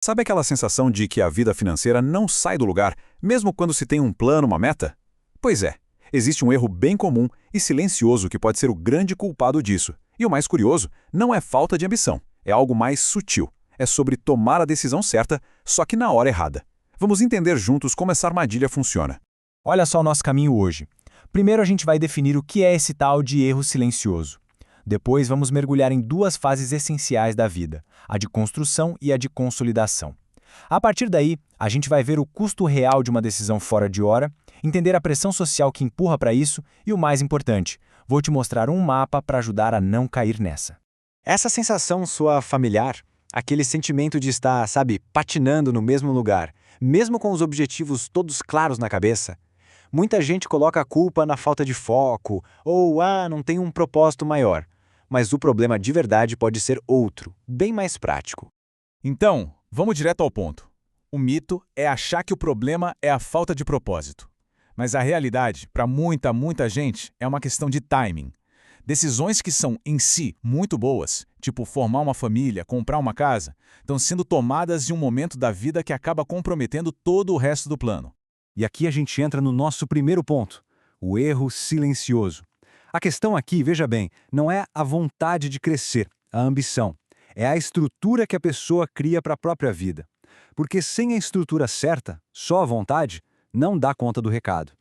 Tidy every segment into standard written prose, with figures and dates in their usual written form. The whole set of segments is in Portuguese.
Sabe aquela sensação de que a vida financeira não sai do lugar, mesmo quando se tem um plano, uma meta? Pois é, existe um erro bem comum e silencioso que pode ser o grande culpado disso. E o mais curioso, não é falta de ambição, é algo mais sutil. É sobre tomar a decisão certa, só que na hora errada. Vamos entender juntos como essa armadilha funciona. Olha só o nosso caminho hoje. Primeiro a gente vai definir o que é esse tal de erro silencioso. Depois vamos mergulhar em duas fases essenciais da vida, a de construção e a de consolidação. A partir daí, a gente vai ver o custo real de uma decisão fora de hora, entender a pressão social que empurra para isso e o mais importante, vou te mostrar um mapa para ajudar a não cair nessa. Essa sensação soa familiar? Aquele sentimento de estar, patinando no mesmo lugar, mesmo com os objetivos todos claros na cabeça? Muita gente coloca a culpa na falta de foco, ou não tem um propósito maior. Mas o problema de verdade pode ser outro, bem mais prático. Então, vamos direto ao ponto. O mito é achar que o problema é a falta de propósito. Mas a realidade, para muita gente, é uma questão de timing. Decisões que são, em si, muito boas, tipo formar uma família, comprar uma casa, estão sendo tomadas em um momento da vida que acaba comprometendo todo o resto do plano. E aqui a gente entra no nosso primeiro ponto, o erro silencioso. A questão aqui, veja bem, não é a vontade de crescer, a ambição. É a estrutura que a pessoa cria para a própria vida. Porque sem a estrutura certa, só a vontade, não dá conta do recado.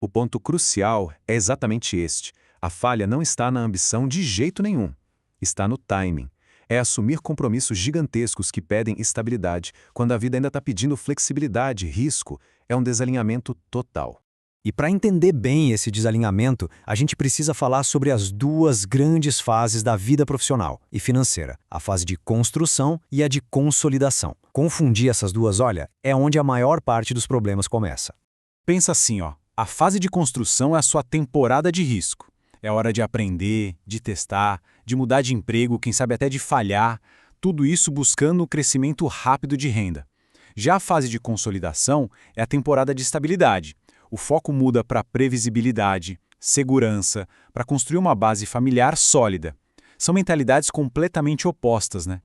O ponto crucial é exatamente este. A falha não está na ambição de jeito nenhum. Está no timing. É assumir compromissos gigantescos que pedem estabilidade, quando a vida ainda está pedindo flexibilidade, risco. É um desalinhamento total. E para entender bem esse desalinhamento, a gente precisa falar sobre as duas grandes fases da vida profissional e financeira, a fase de construção e a de consolidação. Confundir essas duas, olha, é onde a maior parte dos problemas começa. Pensa assim, a fase de construção é a sua temporada de risco. É hora de aprender, de testar, de mudar de emprego, quem sabe até de falhar, tudo isso buscando o crescimento rápido de renda. Já a fase de consolidação é a temporada de estabilidade. O foco muda para previsibilidade, segurança, para construir uma base familiar sólida. São mentalidades completamente opostas, né?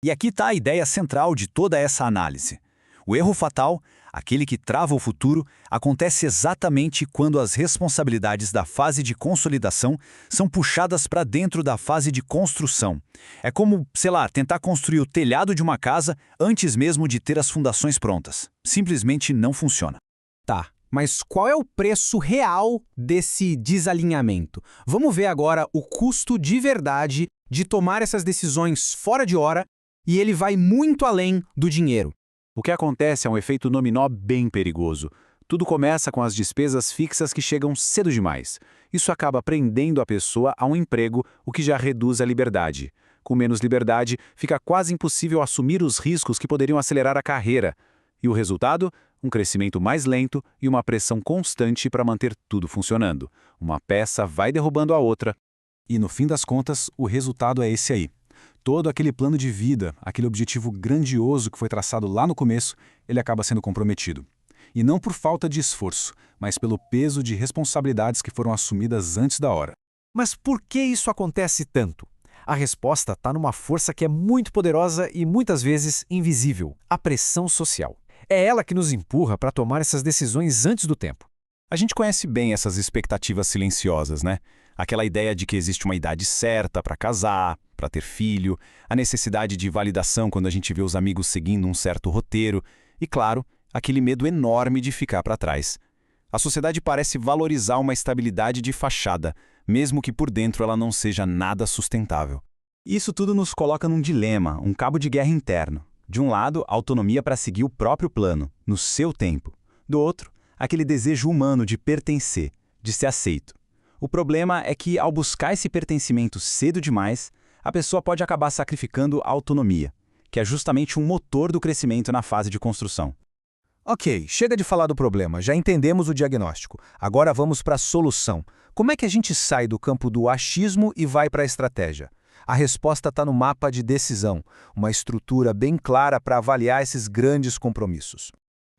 E aqui está a ideia central de toda essa análise. O erro fatal, aquele que trava o futuro, acontece exatamente quando as responsabilidades da fase de consolidação são puxadas para dentro da fase de construção. É como, tentar construir o telhado de uma casa antes mesmo de ter as fundações prontas. Simplesmente não funciona. Tá, mas qual é o preço real desse desalinhamento? Vamos ver agora o custo de verdade de tomar essas decisões fora de hora e ele vai muito além do dinheiro. O que acontece é um efeito dominó bem perigoso. Tudo começa com as despesas fixas que chegam cedo demais. Isso acaba prendendo a pessoa a um emprego, o que já reduz a liberdade. Com menos liberdade, fica quase impossível assumir os riscos que poderiam acelerar a carreira. E o resultado? Um crescimento mais lento e uma pressão constante para manter tudo funcionando. Uma peça vai derrubando a outra. E no fim das contas, o resultado é esse aí. Todo aquele plano de vida, aquele objetivo grandioso que foi traçado lá no começo, ele acaba sendo comprometido. E não por falta de esforço, mas pelo peso de responsabilidades que foram assumidas antes da hora. Mas por que isso acontece tanto? A resposta está numa força que é muito poderosa e muitas vezes invisível, a pressão social. É ela que nos empurra para tomar essas decisões antes do tempo. A gente conhece bem essas expectativas silenciosas, né? Aquela ideia de que existe uma idade certa para casar, para ter filho, a necessidade de validação quando a gente vê os amigos seguindo um certo roteiro e, claro, aquele medo enorme de ficar para trás. A sociedade parece valorizar uma estabilidade de fachada, mesmo que por dentro ela não seja nada sustentável. Isso tudo nos coloca num dilema, um cabo de guerra interno. De um lado, a autonomia para seguir o próprio plano, no seu tempo. Do outro, aquele desejo humano de pertencer, de ser aceito. O problema é que, ao buscar esse pertencimento cedo demais, a pessoa pode acabar sacrificando a autonomia, que é justamente um motor do crescimento na fase de construção. Ok, chega de falar do problema, já entendemos o diagnóstico. Agora vamos para a solução. Como é que a gente sai do campo do achismo e vai para a estratégia? A resposta está no mapa de decisão, uma estrutura bem clara para avaliar esses grandes compromissos.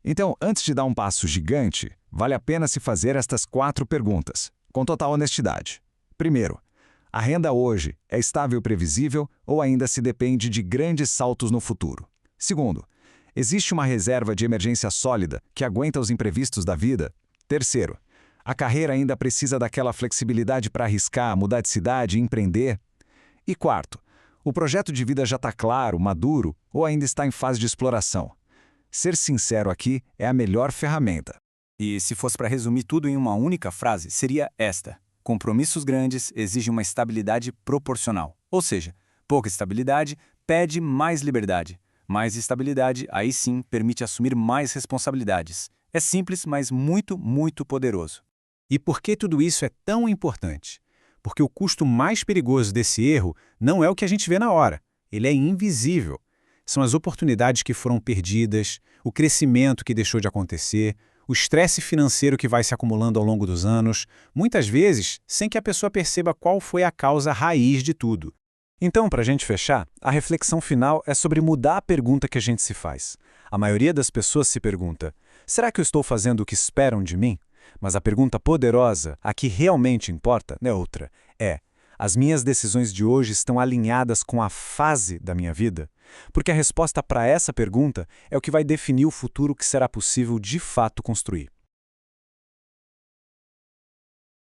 Então, antes de dar um passo gigante, vale a pena se fazer estas 4 perguntas, com total honestidade. Primeiro, a renda hoje é estável e previsível ou ainda se depende de grandes saltos no futuro? Segundo, Existe uma reserva de emergência sólida que aguenta os imprevistos da vida? Terceiro, a carreira ainda precisa daquela flexibilidade para arriscar, mudar de cidade e empreender? E quarto, o projeto de vida já está claro, maduro ou ainda está em fase de exploração? Ser sincero aqui é a melhor ferramenta. E se fosse para resumir tudo em uma única frase, seria esta: compromissos grandes exigem uma estabilidade proporcional. Ou seja, pouca estabilidade pede mais liberdade. Mais estabilidade, aí sim, permite assumir mais responsabilidades. É simples, mas muito, muito poderoso. E por que tudo isso é tão importante? Porque o custo mais perigoso desse erro não é o que a gente vê na hora. Ele é invisível. São as oportunidades que foram perdidas, o crescimento que deixou de acontecer, o estresse financeiro que vai se acumulando ao longo dos anos, muitas vezes sem que a pessoa perceba qual foi a causa raiz de tudo. Então, para a gente fechar, a reflexão final é sobre mudar a pergunta que a gente se faz. A maioria das pessoas se pergunta: será que eu estou fazendo o que esperam de mim? Mas a pergunta poderosa, a que realmente importa, é outra. As minhas decisões de hoje estão alinhadas com a fase da minha vida? Porque a resposta para essa pergunta é o que vai definir o futuro que será possível de fato construir.